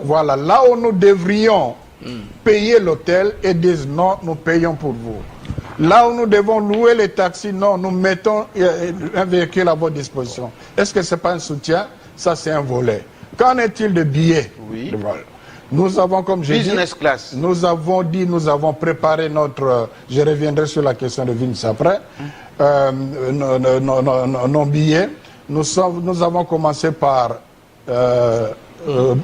nous devrions payer l'hôtel et disent non, nous payons pour vous. Là où nous devons louer les taxis, non, nous mettons un véhicule à votre disposition. Est-ce que ce n'est pas un soutien? Ça c'est un volet. Qu'en est-il de billets? Oui. De vol. Nous avons, comme j'ai dit, nous avons préparé notre... Je reviendrai sur la question de Vince après. Nos billets. Nous avons commencé par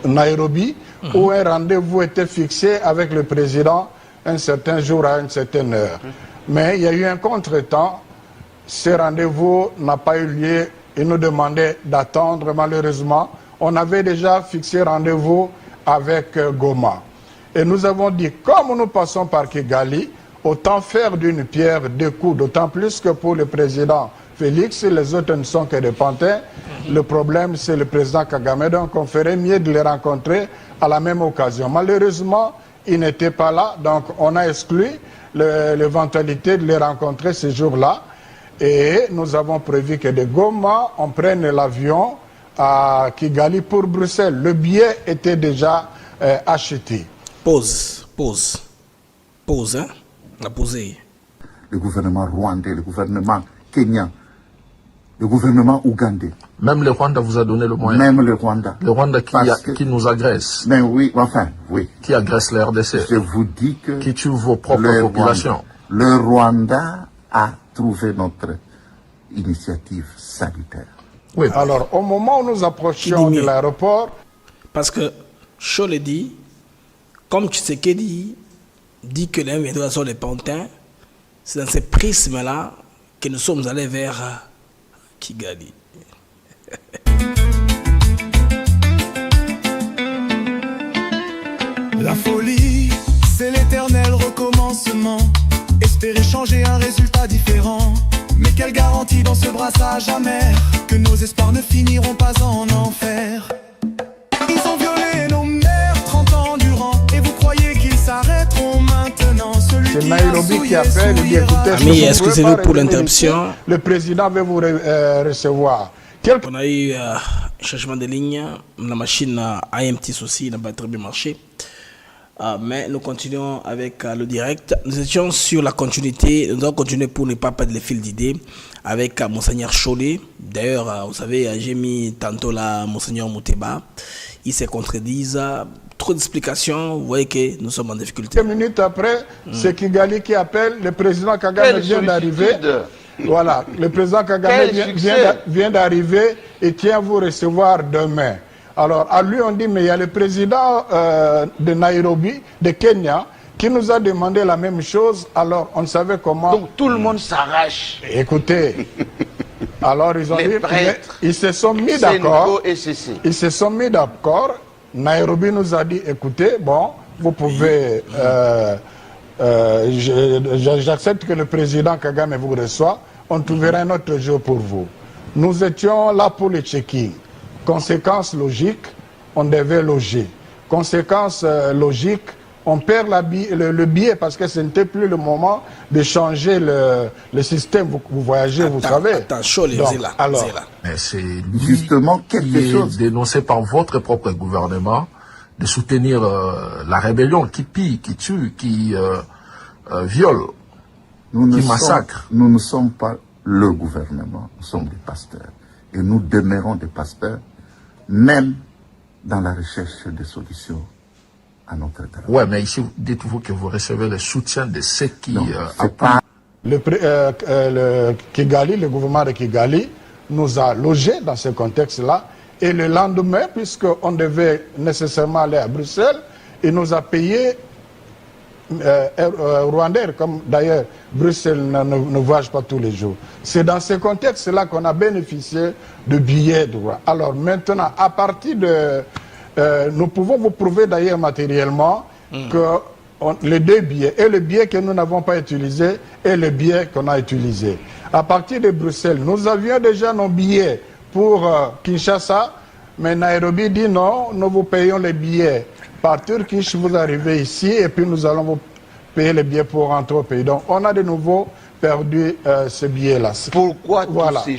Nairobi, où un rendez-vous était fixé avec le président un certain jour à une certaine heure. Mais il y a eu un contretemps. Ce rendez-vous n'a pas eu lieu. Il nous demandait d'attendre, malheureusement. On avait déjà fixé rendez-vous avec Goma. Et nous avons dit, comme nous passons par Kigali, autant faire d'une pierre deux coups, d'autant plus que pour le président Félix, les autres ne sont que des pantins. Le problème, c'est le président Kagame, donc on ferait mieux de les rencontrer à la même occasion. Malheureusement, il n'était pas là, donc on a exclu l'éventualité de les rencontrer ce jour-là. Et nous avons prévu que de Goma, on prenne l'avion à Kigali pour Bruxelles. Le billet était déjà acheté. Pause, hein? On a posé. Le gouvernement rwandais, le gouvernement kenyan, le gouvernement ougandais. Même le Rwanda vous a donné le moyen. Même le Rwanda. Le Rwanda qui nous agresse. Mais oui, enfin, oui. Qui agresse la RDC. Je vous dis que... Qui tue vos propres populations. Le Rwanda a trouvé notre initiative sanitaire. Oui. Alors, au moment où nous approchions de l'aéroport... Parce que Cholle dit, comme Tshisekedi dit que les M23 sont les pantins, c'est dans ces prismes-là que nous sommes allés vers Kigali. La folie, c'est l'éternel recommencement. Espérer changer un résultat différent. Mais quelle garantie dans ce brassage amer que nos espoirs ne finiront pas en enfer. Ils ont violé nos mères 30 ans durant. Et vous croyez qu'ils s'arrêteront maintenant? C'est Nairobi qui appelle et dit écoutez, Ami, excusez-nous pour l'interruption. Le président veut vous recevoir. On a eu un changement de ligne. La machine a un petit souci, n'a pas très bien marché. Mais nous continuons avec le direct. Nous étions sur la continuité. Nous allons continuer pour ne pas perdre le fil d'idées avec Monseigneur Cholet. D'ailleurs, vous savez, j'ai mis tantôt là Monseigneur Muteba. Ils se contredisent. Trop d'explications. Vous voyez que nous sommes en difficulté. 2 minutes après, c'est Kigali qui appelle. Le président Kagame vient d'arriver. Voilà, le président Kagame vient d'arriver et tient à vous recevoir demain. Alors, à lui, on dit, mais il y a le président de Nairobi, de Kenya, qui nous a demandé la même chose. Alors, on ne savait comment... Donc, tout le monde s'arrache. Écoutez, alors ils ont dit... Ils se sont mis d'accord. Ils se sont mis d'accord. Nairobi nous a dit, écoutez, bon, vous pouvez... j'accepte que le président Kagame vous reçoit. On trouvera un autre jour pour vous. Nous étions là pour le checking. Conséquence logique, on devait loger. Conséquence logique, on perd le billet parce que ce n'était plus le moment de changer le système. Vous voyagez, vous savez. Attention, les là. Alors, mais c'est justement quelque chose dénoncé par votre propre gouvernement de soutenir la rébellion qui pille, qui tue, qui viole, qui massacre. Nous ne sommes pas le gouvernement, nous sommes des pasteurs. Et nous demeurons des pasteurs, même dans la recherche de solutions à notre travail. Ouais, mais ici, dites-vous que vous recevez le soutien de ceux qui... Le Kigali, le gouvernement de Kigali, nous a logés dans ce contexte-là. Et le lendemain, puisqu'on devait nécessairement aller à Bruxelles, il nous a payé rwandais, comme d'ailleurs Bruxelles ne voyage pas tous les jours. C'est dans ce contexte-là qu'on a bénéficié de billets de roi. Alors maintenant, à partir de... nous pouvons vous prouver d'ailleurs matériellement que les deux billets, et le billet que nous n'avons pas utilisé et le billet qu'on a utilisé. À partir de Bruxelles, nous avions déjà nos billets pour Kinshasa, mais Nairobi dit non, nous vous payons les billets par Turkish, vous arrivez ici et puis nous allons vous payer les billets pour rentrer au pays. Donc on a de nouveau perdu ce billet-là. Pourquoi ces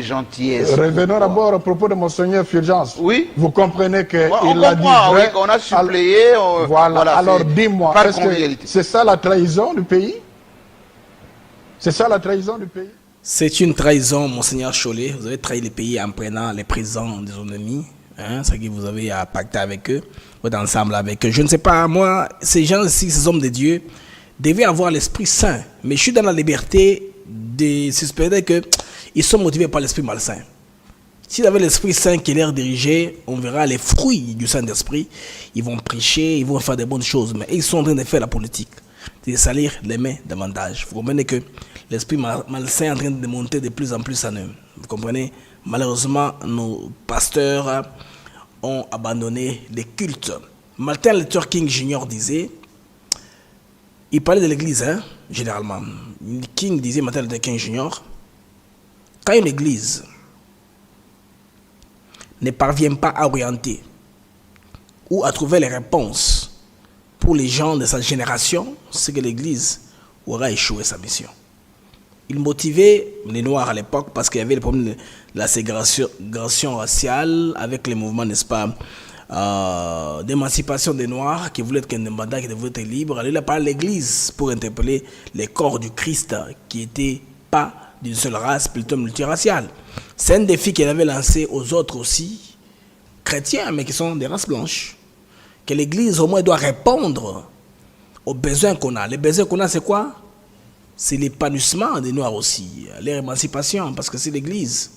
gentillesses? Revenons d'abord au propos de Monseigneur Fulgence. Oui. Vous comprenez qu'il a dit vrai. Oui, qu'on a suppléé. Voilà. Alors dis-moi, est-ce que c'est ça la trahison du pays? C'est ça la trahison du pays? C'est une trahison, Monseigneur Chollet. Vous avez trahi le pays en prenant les présents des ennemis. C'est que vous avez à pacter avec eux, vous êtes ensemble avec eux. Je ne sais pas, moi, ces gens-ci, ces hommes de Dieu, devaient avoir l'esprit saint. Mais je suis dans la liberté de suspecter qu'ils sont motivés par l'esprit malsain. S'ils avaient l'esprit saint qui les dirigeait, on verra les fruits du Saint-Esprit. Ils vont prêcher, ils vont faire des bonnes choses. Mais ils sont en train de faire la politique, de salir les mains davantage. Vous comprenez que l'esprit malsain est en train de monter de plus en plus en eux. Vous comprenez? Malheureusement, nos pasteurs ont abandonné les cultes. Martin Luther King Jr. disait, il parlait de l'église, généralement. King disait, Martin Luther King Jr., quand une église ne parvient pas à orienter ou à trouver les réponses pour les gens de sa génération, c'est que l'église aura échoué sa mission. Il motivait les Noirs à l'époque parce qu'il y avait le problème de la ségrégation raciale avec les mouvements, n'est-ce pas, d'émancipation des Noirs qui voulaient être indépendants, qui devaient être libres. Alors, il a parlé à l'Église pour interpeller les corps du Christ qui n'étaient pas d'une seule race, plutôt multiraciale. C'est un défi qu'il avait lancé aux autres aussi, chrétiens, mais qui sont des races blanches. Que l'Église, au moins, doit répondre aux besoins qu'on a. Les besoins qu'on a, c'est quoi? C'est l'épanouissement des Noirs aussi, leur émancipation, parce que si l'Église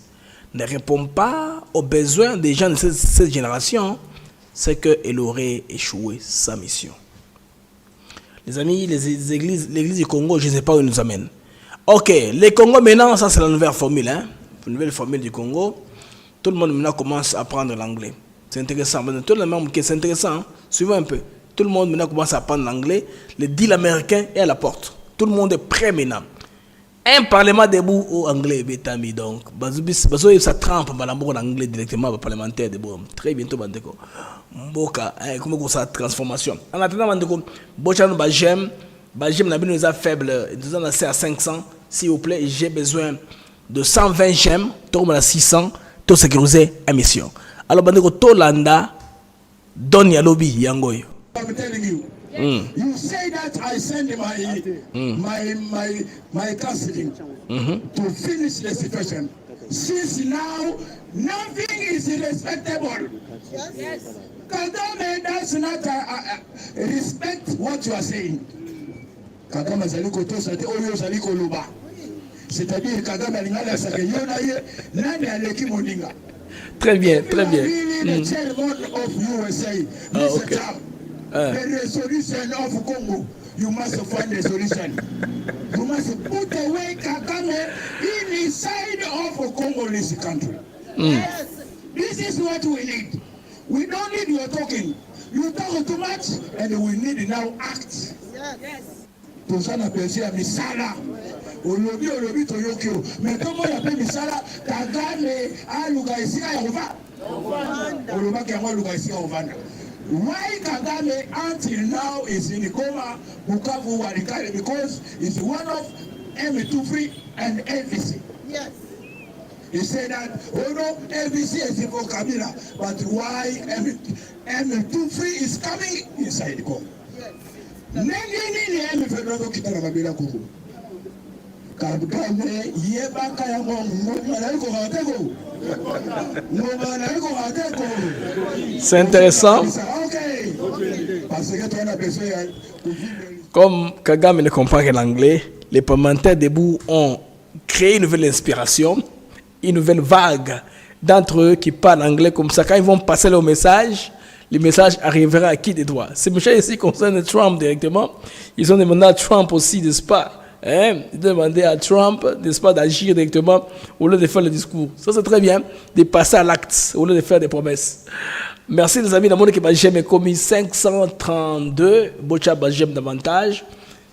ne répond pas aux besoins des gens de cette génération, c'est qu'elle aurait échoué sa mission. Les amis, l'Église du Congo, je ne sais pas où elle nous amène. Ok, les Congo maintenant, ça c'est la nouvelle formule, la nouvelle formule du Congo. Tout le monde maintenant commence à apprendre l'anglais. C'est intéressant, tout le monde, c'est intéressant, suivez un peu. Tout le monde maintenant commence à apprendre l'anglais, le deal américain est à la porte. Tout le monde est prêt maintenant. Un parlement debout au anglais, bétami donc. Ça trempe en anglais directement au parlementaire debout. Très bientôt, Bandeko. Mboka, comment ça transformation. En attendant, Bandeko, Bochan Bajem n'a pas faible, nous en a à 500. S'il vous plaît, j'ai besoin de 120 gemmes, tout à 600, tout sécuriser la mission. Alors, Bandeko, Tolanda, Don Yalobi, Yangoy. I'm telling you. You say that I send my counseling to finish the situation. Since now, nothing is respectable. Yes. Kagame does not respect what you are saying. Kagame zaliko to sate oyo zaliko luba. C'est-à-dire Kagame alingala sakeyona ye nani aleki moninga. Très bien, très bien. The chairman of USA, Mr. Trump. The resolution of Congo, you must find a solution. You must put away Kagame inside of Congolese country. Yes. This is what we need. We don't need your talking. You talk too much, and we need now act. Yes. Pour ça, on appelle ça misala. Olobi toyokyo. Mais comment on appelle misala? Kagame a lugaisi a Yehova. Oloba kama lugaisi a Yehova. Why Kagame until now is in coma, Bukavu, Walikale, because it's one of M23 and MVC. Yes. He said that, oh no, MVC is for Kabila, but why M23 is coming inside Congo? Yes. Nini M23 kitana Kabila Congo. Kagame yeba kaya c'est intéressant. Comme Kagame ne comprend que l'anglais, les parlementaires debout ont créé une nouvelle inspiration, une nouvelle vague d'entre eux qui parlent anglais comme ça. Quand ils vont passer leur message, le message arrivera à qui des droits. Ces messages ici concernent Trump directement. Ils ont demandé à Trump aussi, n'est-ce pas? Ils ont demandé à Trump, n'est-ce pas, d'agir directement au lieu de faire le discours. Ça, c'est très bien, de passer à l'acte au lieu de faire des promesses. Merci les amis, dans mon équipe, j'aime commis 532. Bocha, j'aime davantage.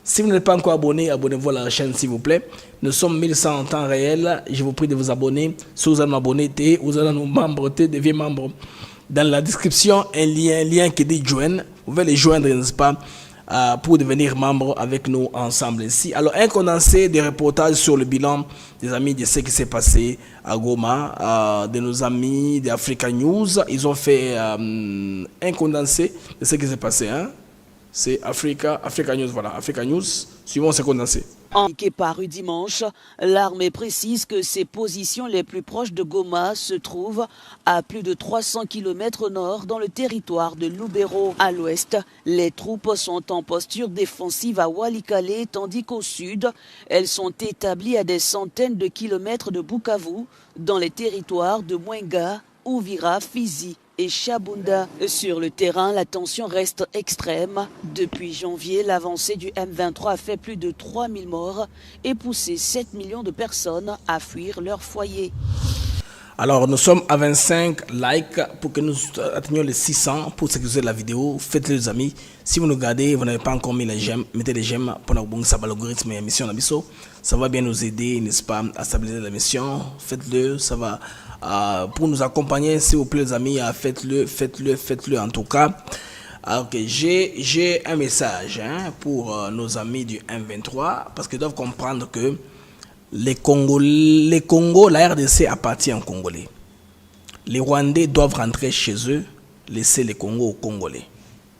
Si vous n'êtes pas encore abonné, abonnez-vous à la chaîne s'il vous plaît. Nous sommes 1100 en temps réel. Je vous prie de vous abonner. Si vous allez nous abonner, vous allez nous membres, devenez membre. Dans la description, un lien qui dit joindre. Vous pouvez les joindre, n'est-ce pas, pour devenir membre avec nous ensemble ici. Alors, un condensé des reportages sur le bilan des amis de ce qui s'est passé à Goma, de nos amis d'Africa News. Ils ont fait un condensé de ce qui s'est passé. C'est Africa News, voilà, Africa News. Suivons ce condensé. Indiqué paru dimanche, l'armée précise que ses positions les plus proches de Goma se trouvent à plus de 300 km au nord dans le territoire de Lubero. À l'ouest, les troupes sont en posture défensive à Walikale, tandis qu'au sud, elles sont établies à des centaines de kilomètres de Bukavu, dans les territoires de Mwenga, Uvira, Fizi et Chabunda. Sur le terrain, la tension reste extrême. Depuis janvier, l'avancée du M23 a fait plus de 3000 morts et poussé 7 millions de personnes à fuir leur foyer. Alors, nous sommes à 25 likes pour que nous atteignions les 600 pour sécuriser la vidéo. Faites-le, les amis. Si vous nous regardez, vous n'avez pas encore mis les j'aime, mettez les j'aime pour que ça va l'algorithme et l'émission d'Abisso. Ça va bien nous aider, n'est-ce pas, à stabiliser la mission. Faites-le, ça va pour nous accompagner, s'il vous plaît, les amis. Faites-le en tout cas. Alors que j'ai un message pour nos amis du M23 parce qu'ils doivent comprendre que les Congo, la RDC appartient aux Congolais. Les Rwandais doivent rentrer chez eux, laisser les Congos aux Congolais,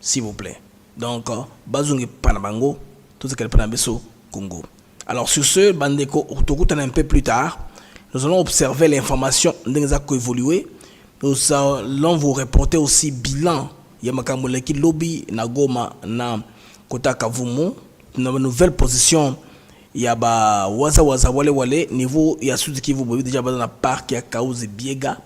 s'il vous plaît. Donc, Bazungi Panabango, tout ce qu'elle prend au Congo. Alors, sur ce, Bandeko, un peu plus tard, nous allons observer l'information qui a évolué. Nous allons vous reporter aussi bilan. Yamakamuleki lobby na Goma na Kota Kavumu. Une nouvelle position. Il y a waza wale niveau il y a sud qui vous déjà dans la parc il y a Kaouzi Biega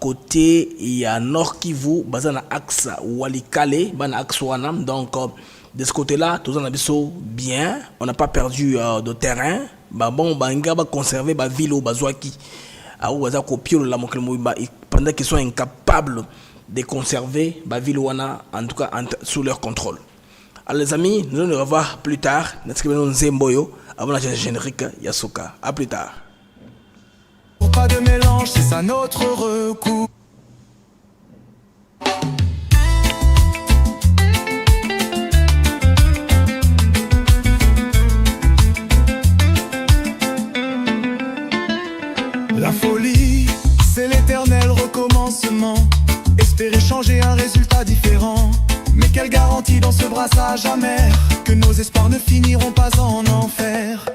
côté il y a nord Kivu bazana axe Walikale bana axe wana donc de ce côté là tous en abisso bien on n'a pas perdu de terrain bon nga ba conserver ba ville bazwaki au waza copier la pendant qu'ils sont incapables de conserver ba ville wana en tout cas sous leur contrôle. Alors les amis, nous allons nous revoir plus tard. Nous avant la générique Yasuka. À plus tard. Pas de mélange, c'est ça notre recours. La folie, c'est l'éternel recommencement. Espérer changer un résultat différent. Mais quelle garantie dans ce brassage amer que nos espoirs ne finiront pas en enfer.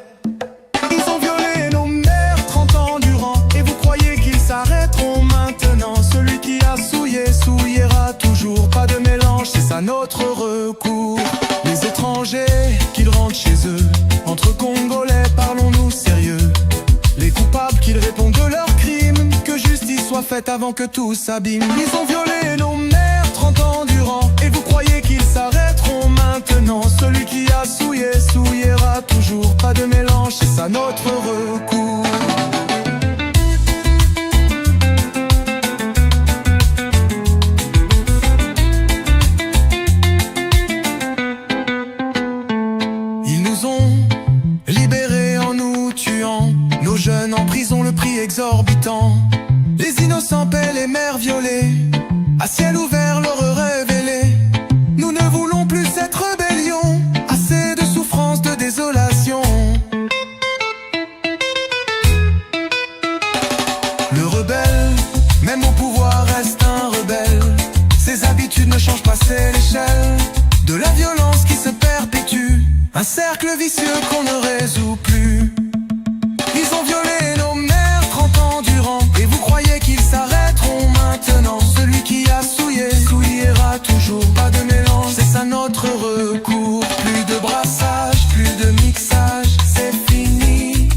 Ils ont violé nos mères 30 ans durant. Et vous croyez qu'ils s'arrêteront maintenant? Celui qui a souillé, souillera toujours. Pas de mélange, c'est ça notre recours. Les étrangers, qu'ils rentrent chez eux. Entre Congolais, parlons-nous sérieux. Les coupables, qu'ils répondent de leurs crimes. Que justice soit faite avant que tout s'abîme. Ils ont violé nos mères 30 ans durant. Et vous croyez qu'ils s'arrêteront maintenant? Celui qui a souillé, souillera toujours. Pas de mélange, c'est ça notre recours. Ils nous ont libérés en nous tuant. Nos jeunes en prison, le prix exorbitant. Les innocents paient les mères violées. À ciel ouvert, l'horreur révélée. Nous ne voulons plus cette rébellion. Assez de souffrance, de désolation. Le rebelle, même au pouvoir, reste un rebelle. Ses habitudes ne changent pas, c'est l'échelle de la violence qui se perpétue. Un cercle vicieux qu'on ne résout plus. Ils ont violé nos mères 30 ans durant. Et vous croyez qu'ils s'arrêteront maintenant? Celui qui a souillé, souillera toujours. Pas de mélange, c'est ça notre recours. Plus de brassage, plus de mixage, c'est fini.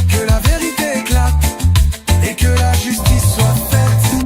Que la vérité éclate et que la justice soit faite.